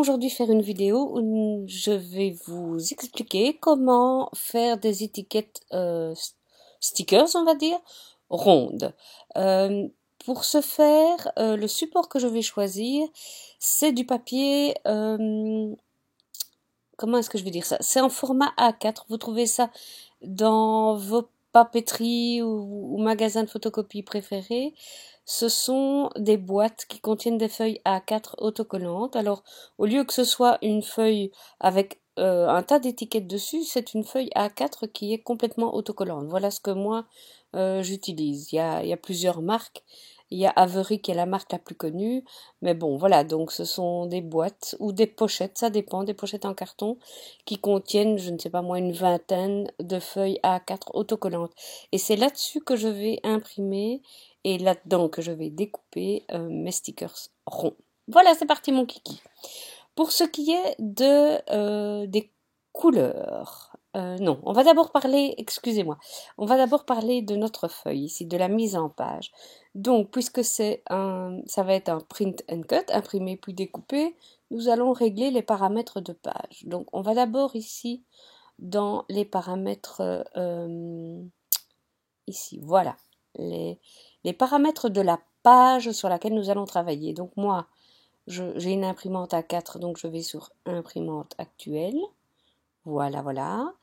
aujourd'hui faire une vidéo où je vais vous expliquer comment faire des étiquettes stickers, on va dire, rondes. Pour ce faire, le support que je vais choisir, c'est du papier, comment est-ce que je vais dire ça? C'est en format A4, vous trouvez ça dans vos papeteries ou magasins de photocopie préférés. Ce sont des boîtes qui contiennent des feuilles A4 autocollantes. Alors, au lieu que ce soit une feuille avec un tas d'étiquettes dessus, c'est une feuille A4 qui est complètement autocollante. Voilà ce que moi j'utilise. Il y a plusieurs marques. Il y a Avery qui est la marque la plus connue. Mais bon, voilà, donc ce sont des boîtes ou des pochettes, ça dépend, des pochettes en carton qui contiennent, je ne sais pas moi, une vingtaine de feuilles A4 autocollantes. Et c'est là-dessus que je vais imprimer et là-dedans que je vais découper mes stickers ronds. Voilà, c'est parti mon kiki. Pour ce qui est des couleurs, non, on va d'abord parler, excusez-moi, on va d'abord parler de notre feuille ici, de la mise en page. Donc, puisque ça va être un print and cut, imprimé puis découpé, nous allons régler les paramètres de page. Donc, on va d'abord ici dans les paramètres, ici, voilà, les paramètres de la page sur laquelle nous allons travailler. Donc, moi, j'ai une imprimante A4, donc je vais sur imprimante actuelle. Voilà, voilà.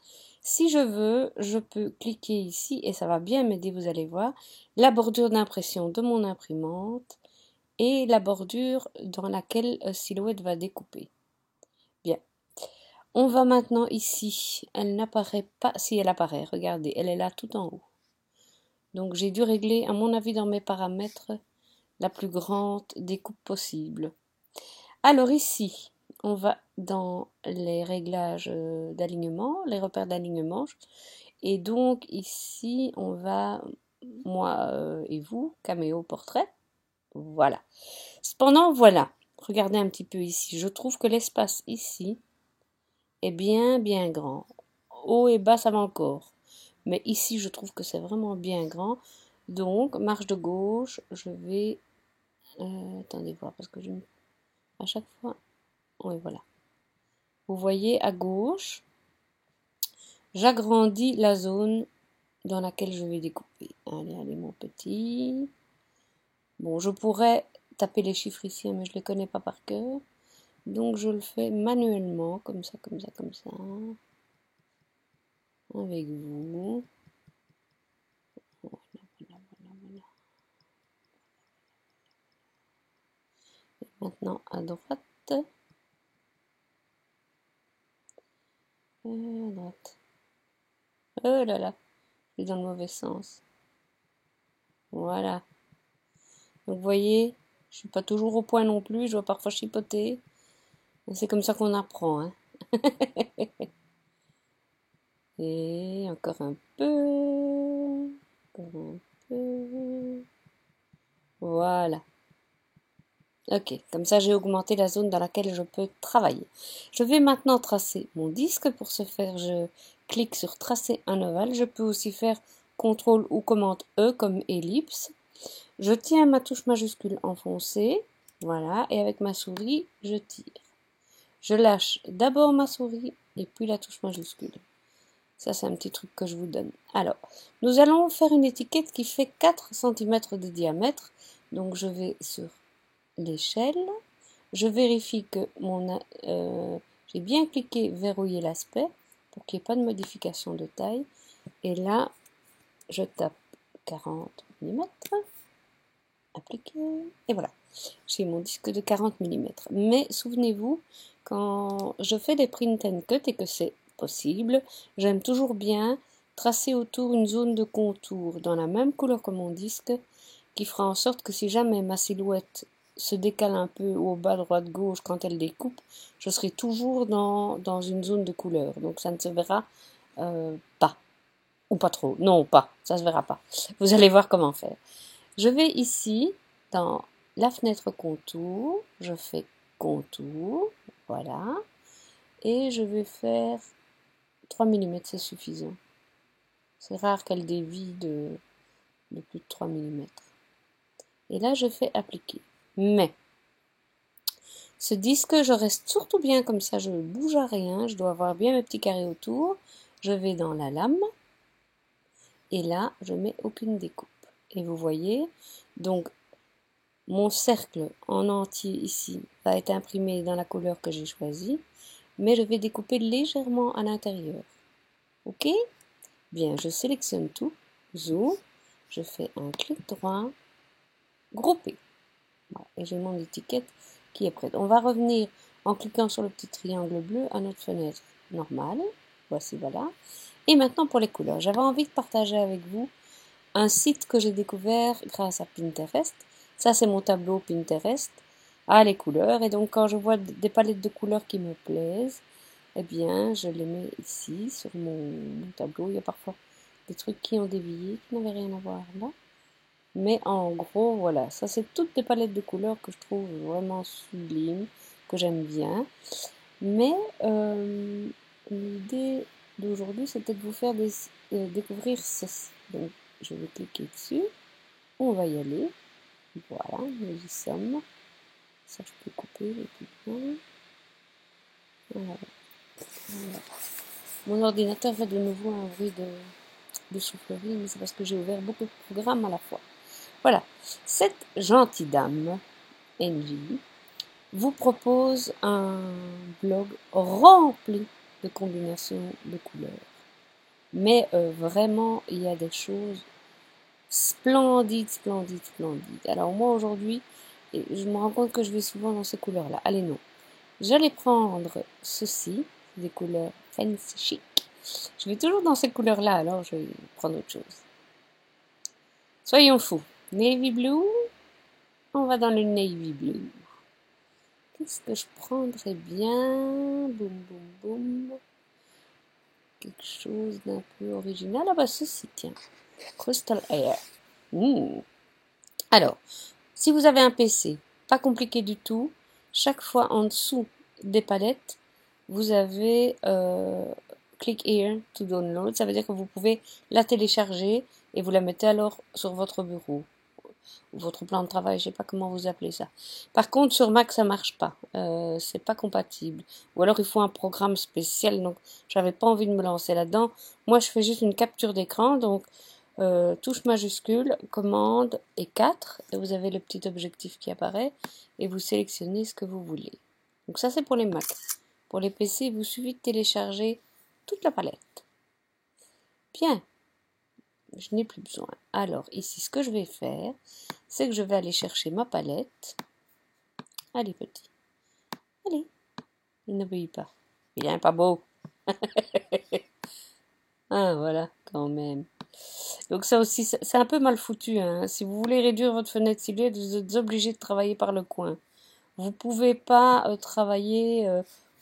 Si je veux, je peux cliquer ici et ça va bien m'aider, vous allez voir, la bordure d'impression de mon imprimante et la bordure dans laquelle Silhouette va découper. Bien. On va maintenant ici. Elle n'apparaît pas. Si, elle apparaît. Regardez, elle est là tout en haut. Donc j'ai dû régler, à mon avis, dans mes paramètres, la plus grande découpe possible. Alors ici, on va dans les réglages d'alignement, les repères d'alignement. Et donc ici, on va, moi et vous, caméo portrait. Voilà. Cependant, voilà. Regardez un petit peu ici. Je trouve que l'espace ici est bien grand. Haut et bas, ça va encore. Mais ici, je trouve que c'est vraiment bien grand. Donc, marge de gauche, je vais... attendez voir, parce que à chaque fois... Oui, voilà. Vous voyez, à gauche, j'agrandis la zone dans laquelle je vais découper. Allez, allez, mon petit. Bon, je pourrais taper les chiffres ici, mais je ne les connais pas par cœur. Donc, je le fais manuellement, comme ça, comme ça, comme ça. Avec vous. Voilà, voilà, voilà, voilà. Et maintenant, à droite. À droite. Oh là là, je suis dans le mauvais sens. Voilà. Donc, vous voyez, je suis pas toujours au point non plus, je dois parfois chipoter. C'est comme ça qu'on apprend, hein. Et encore un peu. Encore un peu. Voilà. Ok, comme ça j'ai augmenté la zone dans laquelle je peux travailler. Je vais maintenant tracer mon disque. Pour ce faire, je clique sur tracer un ovale. Je peux aussi faire CTRL ou commande E comme ellipse. Je tiens ma touche majuscule enfoncée. Voilà, et avec ma souris, je tire. Je lâche d'abord ma souris et puis la touche majuscule. Ça, c'est un petit truc que je vous donne. Alors, nous allons faire une étiquette qui fait 4 cm de diamètre. Donc, je vais sur l'échelle. Je vérifie que j'ai bien cliqué verrouiller l'aspect pour qu'il n'y ait pas de modification de taille. Et là, je tape 40 mm. Appliquer. Et voilà. J'ai mon disque de 40 mm. Mais souvenez-vous, quand je fais des print and cut et que c'est possible, j'aime toujours bien tracer autour une zone de contour dans la même couleur que mon disque, qui fera en sorte que si jamais ma silhouette se décale un peu au bas, droite, gauche quand elle découpe, je serai toujours dans une zone de couleur. Donc ça ne se verra pas. Ou pas trop. Non, pas. Ça ne se verra pas. Vous allez voir comment faire. Je vais ici, dans la fenêtre contour, je fais contour, voilà, et je vais faire 3 mm, c'est suffisant. C'est rare qu'elle dévie de plus de 3 mm. Et là, je fais appliquer. Mais, Ce disque, je reste surtout bien comme ça, je ne bouge à rien, je dois avoir bien mes petits carrés autour. Je vais dans la lame et là, je mets aucune découpe. Et vous voyez, donc mon cercle en entier ici va être imprimé dans la couleur que j'ai choisie, mais je vais découper légèrement à l'intérieur. Ok? Bien, je sélectionne tout, zoom, je fais un clic droit, grouper. Voilà, et j'ai mon étiquette qui est prête. On va revenir en cliquant sur le petit triangle bleu à notre fenêtre normale. Voici, voilà. Et maintenant pour les couleurs. J'avais envie de partager avec vous un site que j'ai découvert grâce à Pinterest. Ça, c'est mon tableau Pinterest. Ah, les couleurs. Et donc, quand je vois des palettes de couleurs qui me plaisent, eh bien, je les mets ici, sur mon tableau. Il y a parfois des trucs qui ont dévié, qui n'avaient rien à voir là. Mais en gros, voilà. Ça, c'est toutes des palettes de couleurs que je trouve vraiment sublimes, que j'aime bien. Mais l'idée d'aujourd'hui, c'était de vous faire découvrir ceci. Donc, je vais cliquer dessus. On va y aller. Voilà, nous y sommes. Ça, je peux couper le plus bien. Voilà. Voilà. Mon ordinateur fait de nouveau un bruit de soufflerie, mais c'est parce que j'ai ouvert beaucoup de programmes à la fois. Voilà. Cette gentille dame, NJ, vous propose un blog rempli de combinaisons de couleurs. Mais vraiment, il y a des choses splendides, splendides, splendides. Alors moi, aujourd'hui, je me rends compte que je vais souvent dans ces couleurs-là. Allez, non. J'allais prendre ceci, des couleurs fancy chic. Je vais toujours dans ces couleurs-là, alors je vais prendre autre chose. Soyons fous. Navy blue, on va dans le navy blue. Qu'est-ce que je prendrais bien? Boum, boum, boum. Quelque chose d'un peu original. Ah bah ceci, tiens. Crystal Air. Alors, si vous avez un PC, pas compliqué du tout, chaque fois en dessous des palettes, vous avez Click here to download. Ça veut dire que vous pouvez la télécharger et vous la mettez alors sur votre bureau. Votre plan de travail, je sais pas comment vous appelez ça. Par contre, sur Mac, ça marche pas. C'est pas compatible. Ou alors, il faut un programme spécial. Donc, j'avais pas envie de me lancer là-dedans. Moi, je fais juste une capture d'écran. Donc, touche majuscule, commande et 4. Et vous avez le petit objectif qui apparaît. Et vous sélectionnez ce que vous voulez. Donc, ça, c'est pour les Mac. Pour les PC, il vous suffit de télécharger toute la palette. Bien. Je n'ai plus besoin. Alors, ici, ce que je vais faire, c'est que je vais aller chercher ma palette. Allez, petit. Allez. Il n'obéit pas. Il n'est pas beau. Ah, voilà, quand même. Donc ça aussi, c'est un peu mal foutu. Hein. Si vous voulez réduire votre fenêtre ciblée, vous êtes obligé de travailler par le coin. Vous ne pouvez pas travailler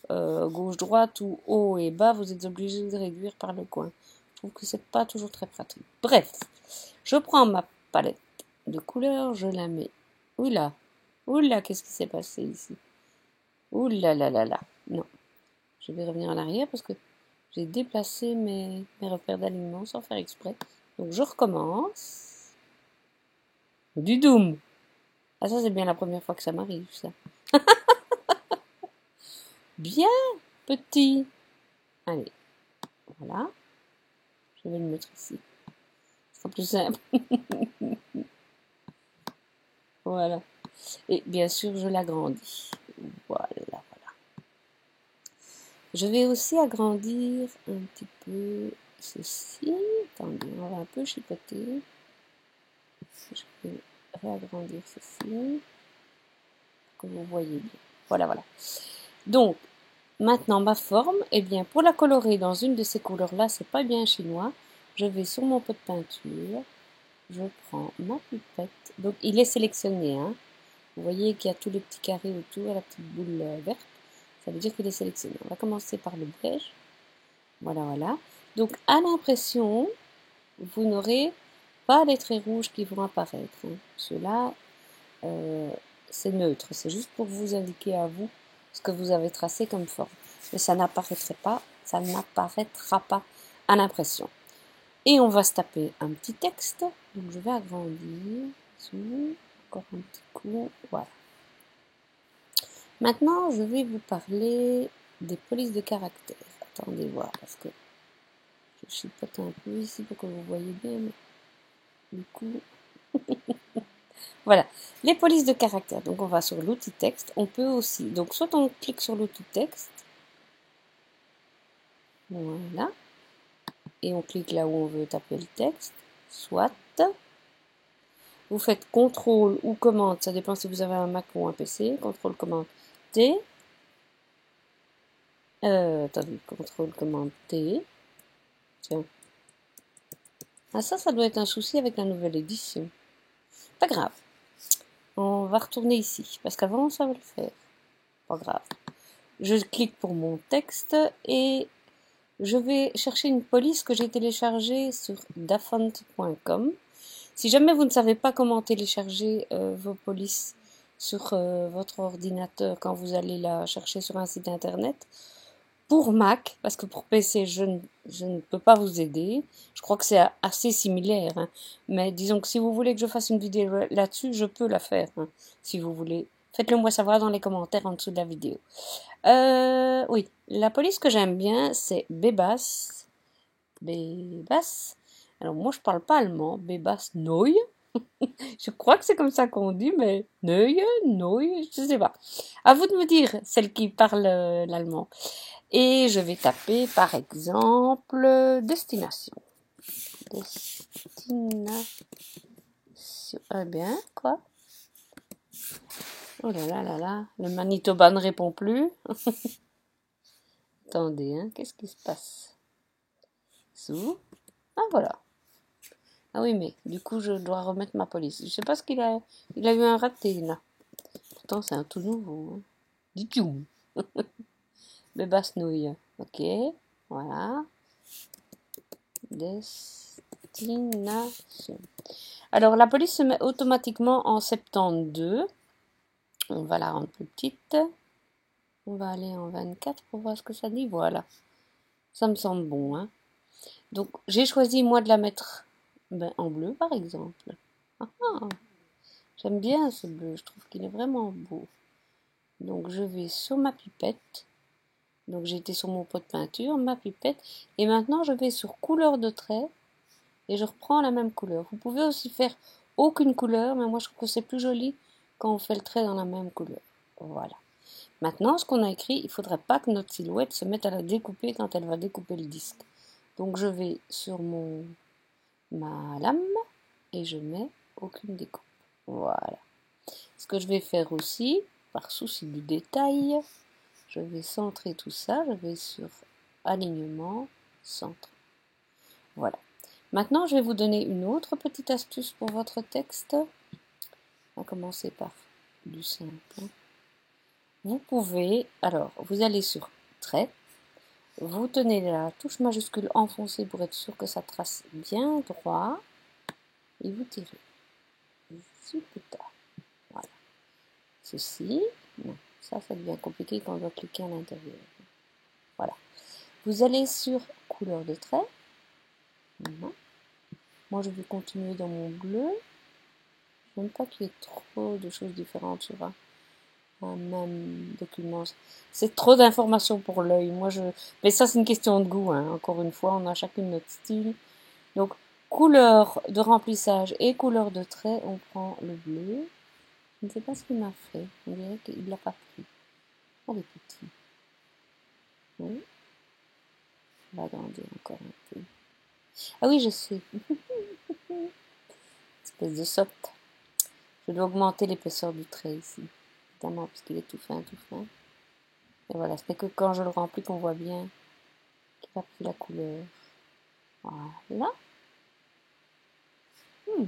gauche-droite ou haut et bas. Vous êtes obligé de réduire par le coin. Je trouve que c'est pas toujours très pratique. Bref, je prends ma palette de couleurs, je la mets. Oula, oula, qu'est-ce qui s'est passé ici? Oula là là là. Non, je vais revenir en arrière parce que j'ai déplacé mes repères d'alignement sans faire exprès. Donc je recommence. Du doom. Ah ça c'est bien la première fois que ça m'arrive ça. Bien petit. Allez, voilà. Je vais le mettre ici. Ce sera plus simple. Voilà. Et bien sûr je l'agrandis. Voilà, voilà. Je vais aussi agrandir un petit peu ceci. Attendez, on va un peu chipoter. Je vais réagrandir ceci. Que vous voyez bien. Voilà, voilà. Donc, maintenant ma forme, eh bien, pour la colorer dans une de ces couleurs-là, c'est pas bien chinois. Je vais sur mon pot de peinture. Je prends ma pipette. Donc, il est sélectionné, hein. Vous voyez qu'il y a tous les petits carrés autour, la petite boule verte. Ça veut dire qu'il est sélectionné. On va commencer par le beige. Voilà, voilà. Donc, à l'impression, vous n'aurez pas les traits rouges qui vont apparaître. Hein. Ceux-là, c'est neutre. C'est juste pour vous indiquer à vous ce que vous avez tracé comme forme. Mais ça n'apparaîtra pas à l'impression. Et on va se taper un petit texte. Donc, je vais agrandir. Encore un petit coup. Voilà. Maintenant, je vais vous parler des polices de caractère. Attendez voir, parce que je chipote un peu ici pour que vous voyez bien, mais du coup... Voilà, les polices de caractère. Donc on va sur l'outil texte. On peut aussi, donc soit on clique sur l'outil texte, voilà, et on clique là où on veut taper le texte, soit vous faites CTRL ou commande, ça dépend si vous avez un Mac ou un PC, CTRL commande T, attendez, CTRL commande T, tiens, ah ça doit être un souci avec la nouvelle édition, pas grave, on va retourner ici, parce qu'avant ça va le faire, pas grave, je clique pour mon texte et je vais chercher une police que j'ai téléchargée sur dafont.com. Si jamais vous ne savez pas comment télécharger vos polices sur votre ordinateur quand vous allez la chercher sur un site internet, pour Mac, parce que pour PC je ne peux pas vous aider, je crois que c'est assez similaire, hein. Mais disons que si vous voulez que je fasse une vidéo là-dessus, je peux la faire, hein, si vous voulez. Faites-le moi savoir dans les commentaires en dessous de la vidéo. Oui, la police que j'aime bien, c'est Bebas. Bebas. Alors moi, je parle pas allemand. Bebas Neu. Je crois que c'est comme ça qu'on dit, mais Neu, Neu, je sais pas. À vous de me dire, celle qui parle l'allemand. Et je vais taper, par exemple, destination. Destination. Ah bien, quoi? Oh là là là là. Le Manitoba ne répond plus. Attendez, hein, qu'est-ce qui se passe? Sous. Ah voilà. Ah oui, mais du coup, je dois remettre ma police. Je sais pas ce qu'il a... Il a eu un raté, là. Pourtant, c'est un tout nouveau. Hein. Dis-tu. Le basse-nouille. Ok. Voilà. Destination. Alors, la police se met automatiquement en 72. On va la rendre plus petite. On va aller en 24 pour voir ce que ça dit. Voilà. Ça me semble bon, hein. Donc, j'ai choisi, moi, de la mettre en bleu, par exemple. Ah, ah. J'aime bien ce bleu, je trouve qu'il est vraiment beau. Donc je vais sur ma pipette. Donc j'ai été sur mon pot de peinture, ma pipette. Et maintenant je vais sur couleur de trait. Et je reprends la même couleur. Vous pouvez aussi faire aucune couleur, mais moi je trouve que c'est plus joli quand on fait le trait dans la même couleur. Voilà. Maintenant, ce qu'on a écrit, il ne faudrait pas que notre silhouette se mette à la découper quand elle va découper le disque. Donc je vais sur ma lame et je mets aucune découpe. Voilà. Ce que je vais faire aussi, par souci du détail, je vais centrer tout ça. Je vais sur alignement, centre. Voilà. Maintenant, je vais vous donner une autre petite astuce pour votre texte. On va commencer par du simple. Vous pouvez, alors, vous allez sur trait. Vous tenez la touche majuscule enfoncée pour être sûr que ça trace bien droit. Et vous tirez. Super. Voilà. Ceci. Non, ça devient compliqué quand on doit cliquer à l'intérieur. Voilà. Vous allez sur couleur de trait. Moi, je vais continuer dans mon bleu. Je n'aime pas qu'il y ait trop de choses différentes sur un même document. C'est trop d'informations pour l'œil. Mais ça, c'est une question de goût. Hein. Encore une fois, on a chacune notre style. Donc, couleur de remplissage et couleur de trait, on prend le bleu. Je ne sais pas ce qu'il m'a fait. On dirait qu'il ne l'a pas pris. Oh, les petits. Oui. On va agrandir encore un peu. Ah oui, je sais. Espèce de sotte. Je dois augmenter l'épaisseur du trait ici. Évidemment, parce qu'il est tout fin, tout fin. Et voilà, ce n'est que quand je le remplis qu'on voit bien qu'il a pris la couleur. Voilà.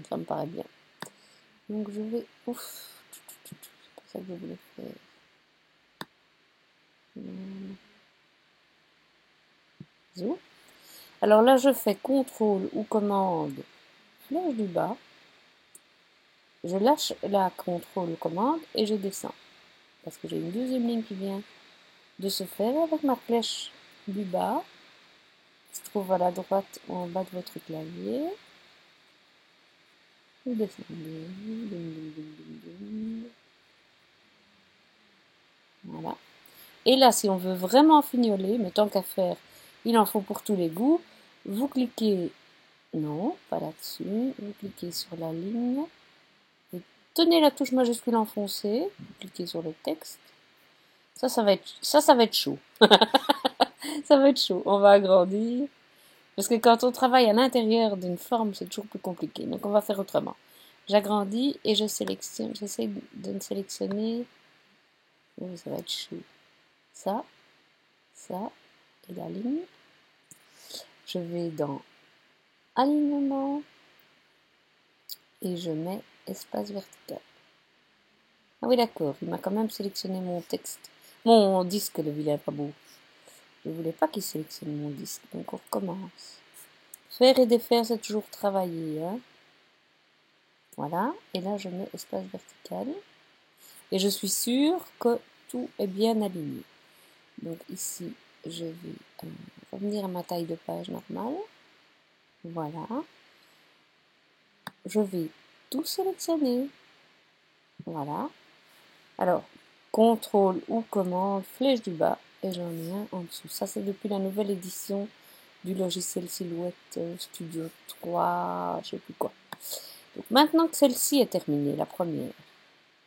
Ça me paraît bien. Donc je vais... Ouf. C'est pas ça que je voulais faire. Zoom. Alors là, je fais CTRL ou commande flèche du bas. Je lâche la CTRL ou commande et je descends. Parce que j'ai une deuxième ligne qui vient de se faire avec ma flèche du bas. Qui se trouve à la droite ou en bas de votre clavier. Vous descendez. Voilà. Et là, si on veut vraiment fignoler, mais tant qu'à faire, il en faut pour tous les goûts, vous cliquez, non, pas là-dessus, vous cliquez sur la ligne, et tenez la touche majuscule enfoncée, vous cliquez sur le texte. Ça va être chaud. Ça va être chaud. On va agrandir. Parce que quand on travaille à l'intérieur d'une forme, c'est toujours plus compliqué. Donc on va faire autrement. J'agrandis et je sélectionne. J'essaie de me sélectionner. Oh, ça va être chaud. Ça et la ligne. Je vais dans alignement et je mets espace vertical. Ah oui, d'accord. Il m'a quand même sélectionné mon texte. Mon disque, le vilain pas beau. Je ne voulais pas qu'il sélectionne mon disque. Donc on recommence. Faire et défaire, c'est toujours travailler. Hein. Voilà. Et là, je mets espace vertical. Et je suis sûre que tout est bien aligné. Donc ici, je vais revenir à ma taille de page normale. Voilà. Je vais tout sélectionner. Voilà. Alors, contrôle ou commande, flèche du bas, et j'en ai un en dessous. Ça, c'est depuis la nouvelle édition du logiciel Silhouette Studio 3, je sais plus quoi. Donc maintenant que celle-ci est terminée, la première,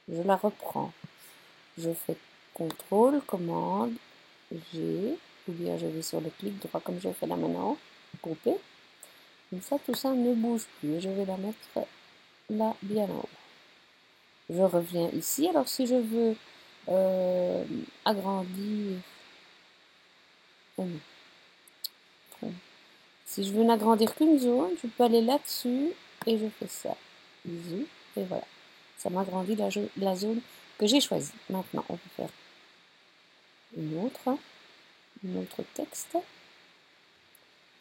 je la reprends. Je fais contrôle, commande, G, ou bien je vais sur le clic droit comme je fais là maintenant, couper. Comme ça, tout ça ne bouge plus. Et je vais la mettre là, bien en haut. Je reviens ici. Alors, si je veux agrandir... Si je veux n'agrandir qu'une zone, je peux aller là-dessus et je fais ça. Bisous. Et voilà. Ça m'agrandit la zone que j'ai choisie. Maintenant, on peut faire une autre texte.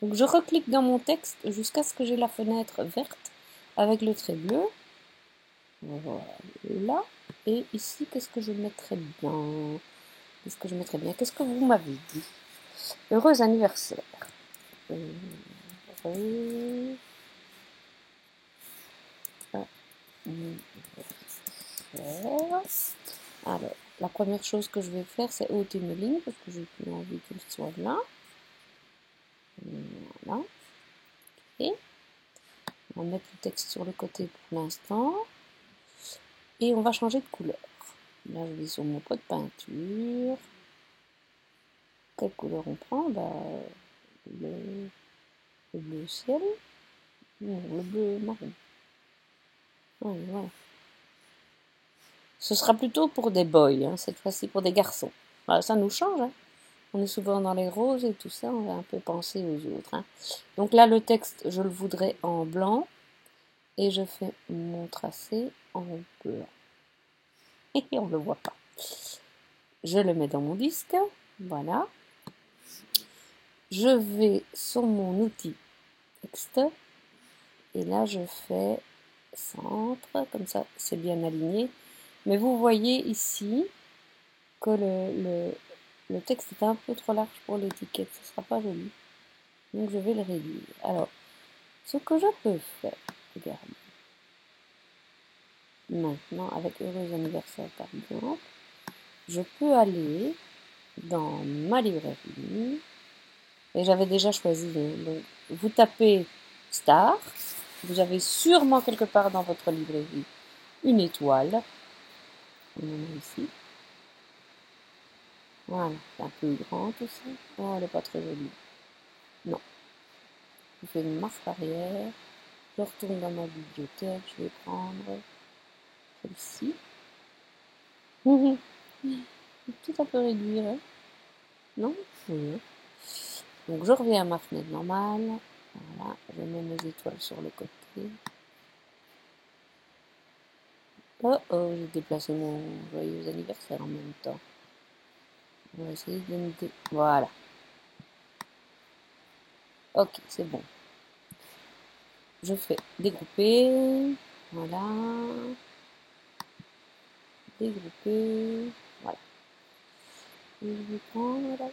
Donc, je reclique dans mon texte jusqu'à ce que j'ai la fenêtre verte avec le trait bleu. Voilà. Et ici, qu'est-ce que je mettrais bien? Qu'est-ce que je mettrais bien? Qu'est-ce que vous m'avez dit? Heureux anniversaire. Heureux anniversaire. Alors, la première chose que je vais faire, c'est ôter mes lignes parce que j'ai plus envie qu'elles soient là. Voilà. Et on va mettre le texte sur le côté pour l'instant. Et on va changer de couleur. Là, je vais sur mon pot de peinture. Quelle couleur on prend? Le bleu ciel. Non, le bleu marron. Ouais, voilà. Ce sera plutôt pour des boys, hein, cette fois-ci pour des garçons. Bah, ça nous change. Hein. On est souvent dans les roses et tout ça, on va un peu penser aux autres. Hein. Donc là, le texte, je le voudrais en blanc. Et je fais mon tracé en blanc. Et on ne le voit pas. Je le mets dans mon disque. Voilà. Je vais sur mon outil texte. Et là, je fais centre. Comme ça, c'est bien aligné. Mais vous voyez ici que le texte est un peu trop large pour l'étiquette. Ce ne sera pas joli. Donc, je vais le réduire. Alors, ce que je peux faire, regardez. Maintenant, avec Heureux anniversaire par exemple, je peux aller dans ma librairie. Et j'avais déjà choisi. Donc, vous tapez Star. Vous avez sûrement quelque part dans votre librairie une étoile. On en a ici. Voilà, c'est un peu grand tout ça. Oh, elle n'est pas très jolie. Non. Je fais une marche arrière. Je retourne dans ma bibliothèque. Je vais prendre celle-ci. Tout un peu réduire. Hein. Non? Oui. Donc je reviens à ma fenêtre normale. Voilà, je mets mes étoiles sur le côté. Oh oh, j'ai déplacé mon joyeux anniversaire en même temps. On va essayer de me Voilà. Ok, c'est bon. Je fais dégrouper. Voilà. Dégrouper. Voilà. Et je vais prendre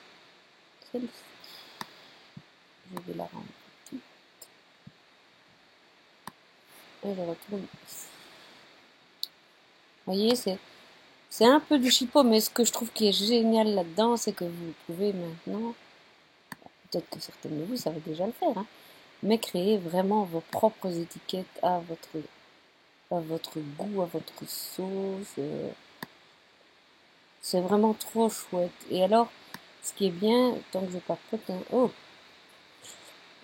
celle-ci. Je vais la rendre petite. Et je retourne ici. Vous voyez, C'est un peu du chipot, mais ce que je trouve qui est génial là-dedans, c'est que vous pouvez maintenant, peut-être que certains de vous savez déjà le faire, hein, mais créer vraiment vos propres étiquettes à votre goût, à votre sauce. C'est vraiment trop chouette. Et alors, ce qui est bien, tant que je papote, hein,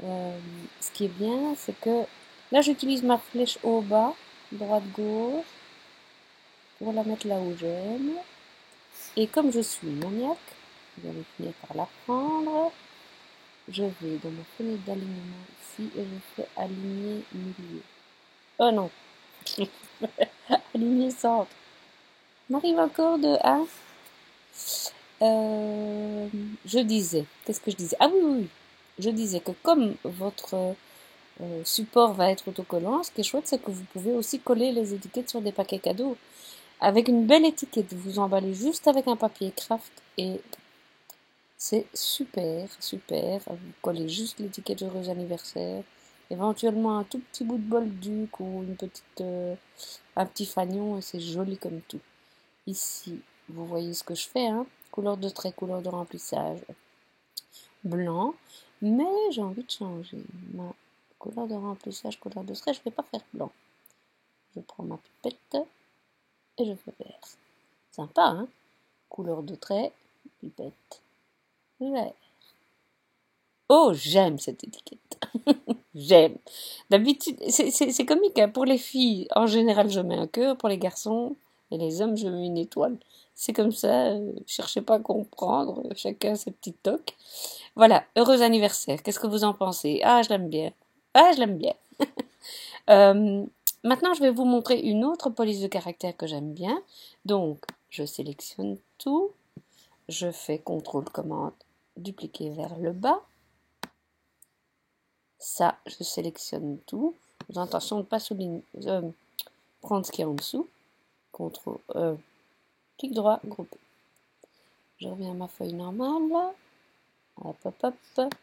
euh, ce qui est bien, c'est que là, j'utilise ma flèche au bas, droite-gauche, pour la mettre là où j'aime. Et comme je suis maniaque, vous allez finir par l'apprendre, je vais dans ma fenêtre d'alignement ici et je fais aligner milieu. Oh non, aligner centre. M'arrive encore de 1. Je disais, qu'est-ce que je disais? Ah oui, oui, oui. Je disais que comme votre support va être autocollant, ce qui est chouette, c'est que vous pouvez aussi coller les étiquettes sur des paquets cadeaux. Avec une belle étiquette, vous emballez juste avec un papier craft et c'est super, super. Vous collez juste l'étiquette Heureux anniversaire. Éventuellement un tout petit bout de bolduc ou un petit fanion et c'est joli comme tout. Ici, vous voyez ce que je fais, hein? Couleur de trait, couleur de remplissage, blanc. Mais j'ai envie de changer. Ma couleur de remplissage, couleur de trait, je ne vais pas faire blanc. Je prends ma pipette et je fais vert. Sympa, hein? Couleur de trait, pipette, vert. Oh, j'aime cette étiquette. J'aime. D'habitude, c'est comique, hein. Pour les filles, en général, je mets un cœur. Pour les garçons et les hommes, je mets une étoile. C'est comme ça, cherchez pas à comprendre, chacun ses petits tocs. Voilà, heureux anniversaire. Qu'est-ce que vous en pensez? Ah, je l'aime bien. Ah, je l'aime bien. Euh, Maintenant, je vais vous montrer une autre police de caractère que j'aime bien. Donc, je sélectionne tout. Je fais CTRL-commande, dupliquer vers le bas. Ça, je sélectionne tout. Attention de ne pas souligner, prendre ce qui est en dessous. CTRL, clic droit, grouper. Je reviens à ma feuille normale. Là. Hop, hop, hop.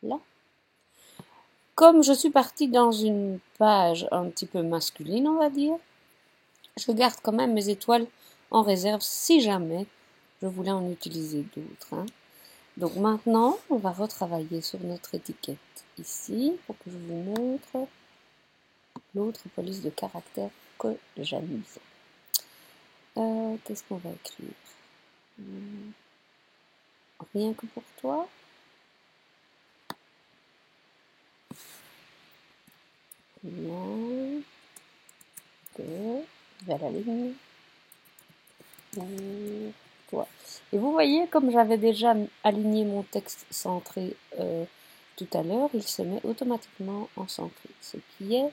Voilà. Comme je suis partie dans une page un petit peu masculine, on va dire, je garde quand même mes étoiles en réserve si jamais je voulais en utiliser d'autres. Hein. Donc maintenant, on va retravailler sur notre étiquette ici pour que je vous montre l'autre police de caractère que j'aime bien. Qu'est-ce qu'on va écrire? Rien que pour toi. Rien que vers la ligne pour toi. Et vous voyez, comme j'avais déjà aligné mon texte centré tout à l'heure, il se met automatiquement en centré, ce qui est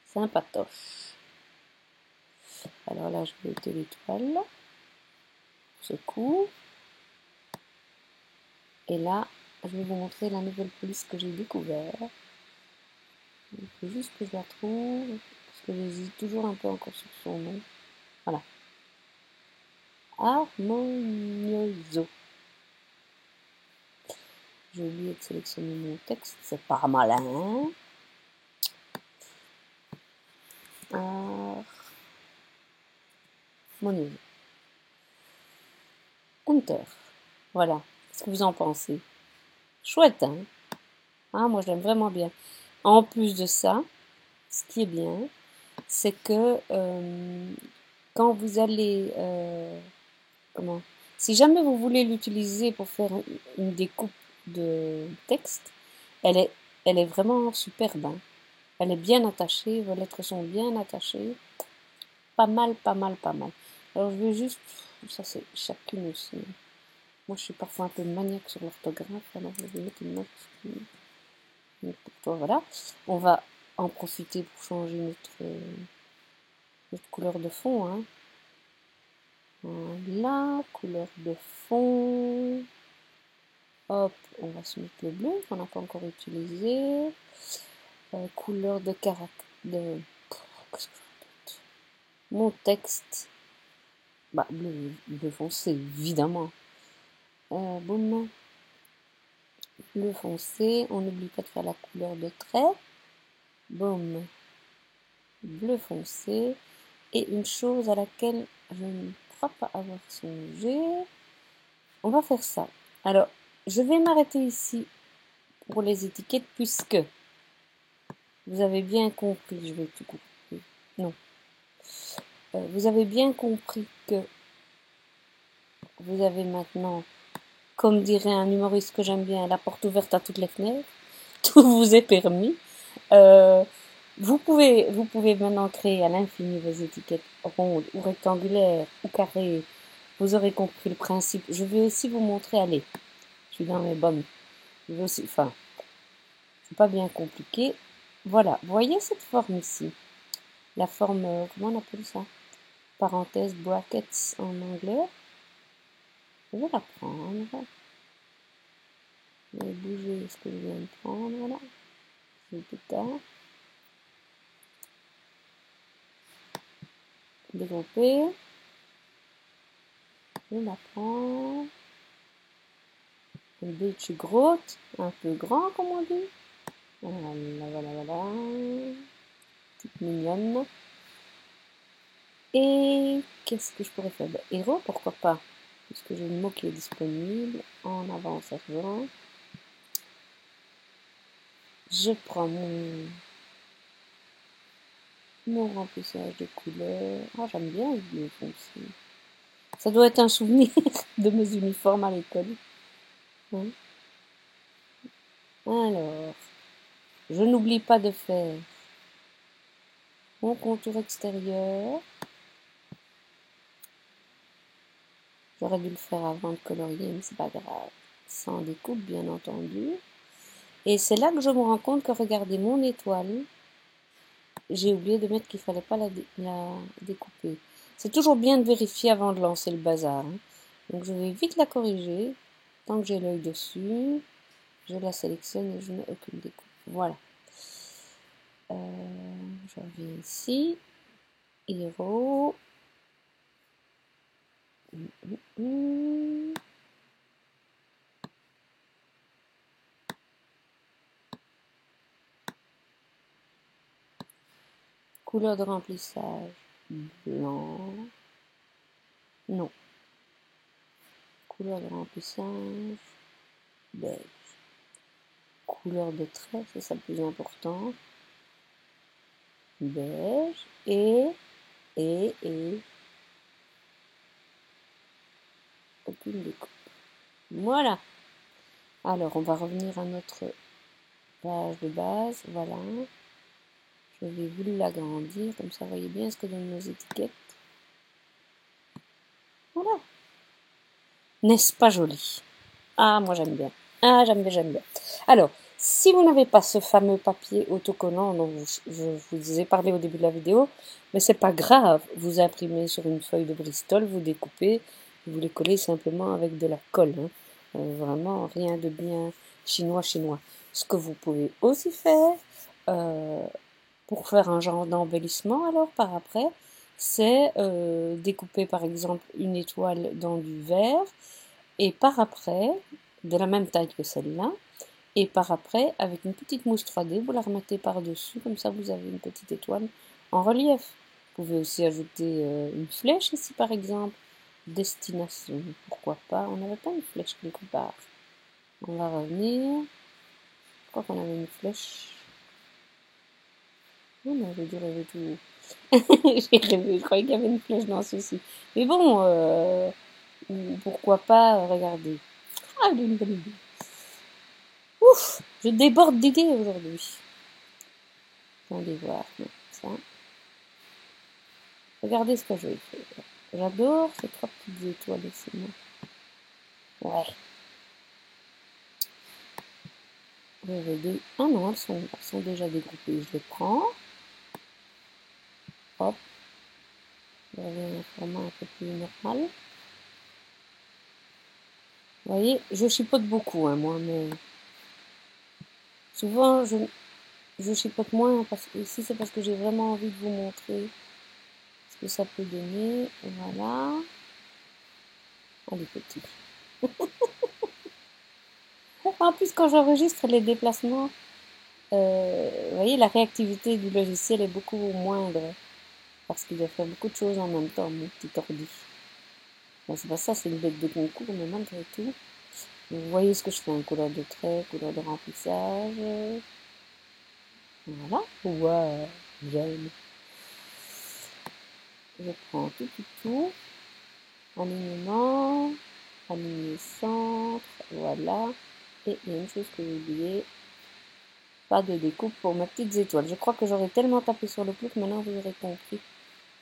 sympatoche. Alors là, je vais ôter l'étoile, ce coup. Et là, je vais vous montrer la nouvelle police que j'ai découverte. Il faut juste que je la trouve, parce que j'hésite toujours un peu encore sur son nom. Voilà. Harmonioso. J'ai oublié de sélectionner mon texte, c'est pas malin. Harmonioso. Hunter. Voilà. Qu'est-ce que vous en pensez? Chouette, hein? Ah, moi, je l'aime vraiment bien. En plus de ça, ce qui est bien, c'est que quand vous allez... comment? Si jamais vous voulez l'utiliser pour faire une découpe de texte, elle est, elle est vraiment superbe. Hein. Elle est bien attachée, vos lettres sont bien attachées. Pas mal, pas mal, pas mal. Alors je vais juste, ça c'est chacune aussi. Moi je suis parfois un peu maniaque sur l'orthographe, alors je vais mettre une note pour toi, voilà. On va en profiter pour changer notre couleur de fond. Hein. Voilà, couleur de fond. Hop, on va se mettre le bleu qu'on n'a pas encore utilisé. Couleur de caractère. Qu'est-ce que je répète? Mon texte. Bah, bleu foncé, évidemment. Boum. Bleu foncé. On n'oublie pas de faire la couleur de trait. Boum. Bleu foncé. Et une chose à laquelle je ne crois pas avoir songé, on va faire ça. Alors, je vais m'arrêter ici pour les étiquettes puisque vous avez bien compris, je vais tout couper. Non. Vous avez bien compris que vous avez maintenant, comme dirait un humoriste que j'aime bien, la porte ouverte à toutes les fenêtres. Tout vous est permis. Euh, vous pouvez maintenant créer à l'infini vos étiquettes rondes ou rectangulaires ou carrées. Vous aurez compris le principe. Je vais aussi vous montrer, allez, je suis dans mes bonnes. Je vais aussi, enfin, c'est pas bien compliqué. Voilà, voyez cette forme ici. La forme, comment on appelle ça? Parenthèse, brackets en anglais. Je vais la prendre. Je vais bouger ce que je viens de prendre là. Je vais tout à développer. Je la prends. Un beetje groot, un peu grand comme on dit. Voilà. Petite mignonne. Et qu'est-ce que je pourrais faire? Héros, pourquoi pas? Puisque j'ai le mot qui est disponible. En avant, servant. Je prends mon remplissage de couleurs. Ah, j'aime bien le bleu foncé. Ça doit être un souvenir de mes uniformes à l'école. Hein? Alors, je n'oublie pas de faire mon contour extérieur. J'aurais dû le faire avant de colorier, mais c'est pas grave. Sans découpe, bien entendu. Et c'est là que je me rends compte que, regardez, mon étoile, j'ai oublié de mettre qu'il fallait pas la découper. C'est toujours bien de vérifier avant de lancer le bazar. Hein. Donc je vais vite la corriger. Tant que j'ai l'œil dessus, je la sélectionne et je n'ai aucune découpe. Voilà. Je reviens ici. Hero. Couleur de remplissage blanc. Non. Couleur de remplissage beige. Couleur de trait, c'est ça le plus important. Beige et aucune découpe. Voilà. Alors, on va revenir à notre page de base. Voilà. Je vais vous l'agrandir, comme ça, vous voyez bien ce que donnent nos étiquettes. Voilà. N'est-ce pas joli? Ah, moi j'aime bien. Ah, j'aime bien. Alors, si vous n'avez pas ce fameux papier autocollant dont je vous ai parlé au début de la vidéo, mais c'est pas grave, vous imprimez sur une feuille de Bristol, vous découpez, vous les collez simplement avec de la colle. Hein. Vraiment rien de bien chinois. Ce que vous pouvez aussi faire, pour faire un genre d'embellissement alors par après, c'est découper par exemple une étoile dans du verre et par après, de la même taille que celle-là, et par après, avec une petite mousse 3D, vous la remettez par-dessus, comme ça vous avez une petite étoile en relief. Vous pouvez aussi ajouter une flèche ici par exemple, destination, pourquoi pas, on n'avait pas une flèche quelque part. On va revenir, je crois qu'on avait une flèche. Oh non, j'ai dû rêver tout. J'ai rêvé, je croyais qu'il y avait une flèche dans ceci. Mais bon, pourquoi pas, regardez. Ah, j'ai une bonne idée. Ouf, je déborde d'idées aujourd'hui. Attendez voir ça. Regardez ce que je vais faire. J'adore ces trois petites étoiles ici. Ouais. Ah non, elles sont déjà dégroupées. Je les prends. Hop. Vous avez un format un peu plus normal. Vous voyez, je chipote beaucoup, hein, moi, mais souvent je chipote moins parce que ici c'est parce que j'ai vraiment envie de vous montrer ce que ça peut donner. Voilà. Allez, petit. En plus, quand j'enregistre les déplacements, vous voyez, la réactivité du logiciel est beaucoup moindre. parce qu'il doit faire beaucoup de choses en même temps, mon petit ordi. Bon, c'est pas ça, c'est une bête de concours, mais malgré tout. Vous voyez ce que je fais en couleur de trait, couleur de remplissage. Voilà. Ouais, j'aime. Je prends tout. Alignement, aligner centre, voilà. Et il y a une chose que j'ai oubliée. Pas de découpe pour mes petites étoiles. Je crois que j'aurais tellement tapé sur le clou que maintenant vous aurez compris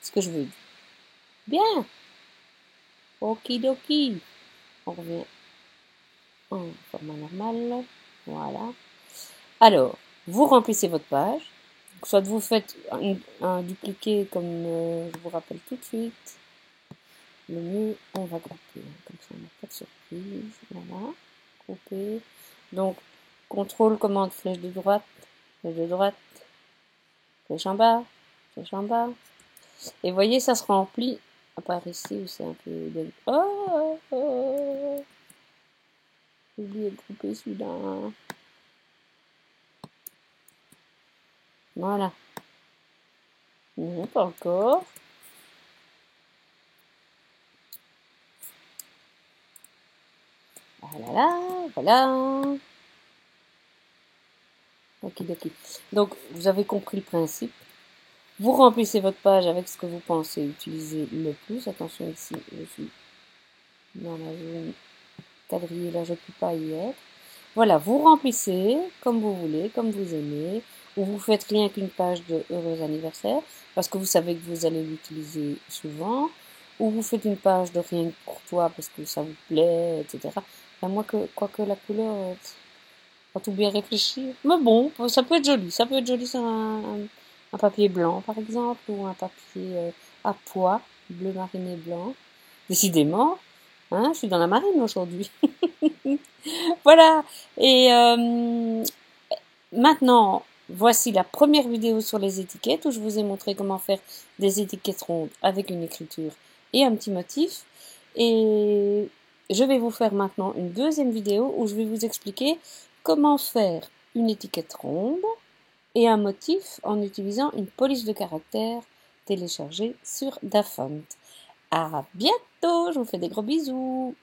ce que je veux dire. Bien. Okidoki. On revient en format normal. Voilà. Alors, vous remplissez votre page. Soit vous faites un dupliqué comme je vous rappelle tout de suite. Le mieux, on va grouper. Comme ça, on n'a pas de surprise. Voilà. Grouper. Donc, contrôle, commande, flèche de droite, flèche en bas. Et voyez, ça se remplit. À part ici où c'est un peu... Oh, j'ai oublié de grouper celui-là. Voilà. Non, pas encore. Voilà. Ok. Donc, vous avez compris le principe. Vous remplissez votre page avec ce que vous pensez utiliser le plus. Attention ici, je suis dans la zone quadrillée, là je ne peux pas y être. Voilà, vous remplissez comme vous voulez, comme vous aimez, ou vous faites rien qu'une page de heureux anniversaire, parce que vous savez que vous allez l'utiliser souvent, ou vous faites une page de rien que pour toi, parce que ça vous plaît, etc. Ben moi, quoique la couleur, pas tout bien réfléchir. Mais bon, ça peut être joli. Ça peut être joli sur un papier blanc, par exemple, ou un papier à pois, bleu mariné blanc. Décidément, hein, je suis dans la marine aujourd'hui. Voilà. Et maintenant, voici la première vidéo sur les étiquettes où je vous ai montré comment faire des étiquettes rondes avec une écriture et un petit motif. Et je vais vous faire maintenant une deuxième vidéo où je vais vous expliquer comment faire une étiquette ronde et un motif en utilisant une police de caractère téléchargée sur Dafont. À bientôt, je vous fais des gros bisous.